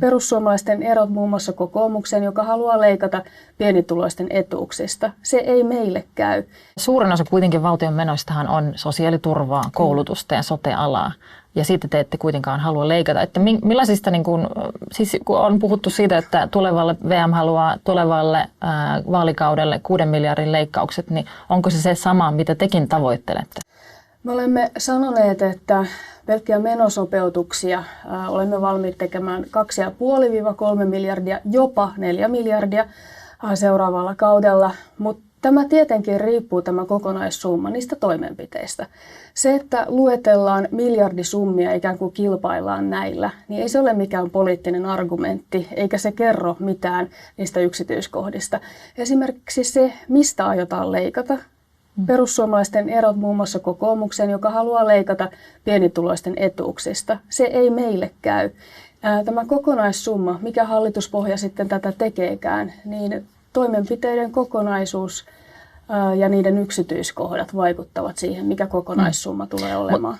Perussuomalaisten erot muun muassa kokoomukseen, joka haluaa leikata pienituloisten etuuksista. Se ei meille käy. Suurin osa kuitenkin valtion menoistahan on sosiaaliturvaa, koulutusta ja sote-alaa. Ja siitä te ette kuitenkaan halua leikata. Että millaisista, siis kun on puhuttu siitä, että VM haluaa tulevalle vaalikaudelle 6 miljardin leikkaukset, niin onko se sama, mitä tekin tavoittelette? Me olemme sanoneet, että pelkkiä menosopeutuksia olemme valmiit tekemään 2,5–3 miljardia, jopa 4 miljardia seuraavalla kaudella, mutta tämä tietenkin riippuu tämä kokonaissumma niistä toimenpiteistä. Se, että luetellaan miljardisummia ikään kuin kilpaillaan näillä, niin ei se ole mikään poliittinen argumentti, eikä se kerro mitään niistä yksityiskohdista. Esimerkiksi se, mistä aiotaan leikata. Perussuomalaisten erot muun muassa kokoomukseen, joka haluaa leikata pienituloisten etuuksista. Se ei meille käy. Tämä kokonaissumma, mikä hallituspohja sitten tätä tekeekään, niin toimenpiteiden kokonaisuus ja niiden yksityiskohdat vaikuttavat siihen, mikä kokonaissumma tulee olemaan.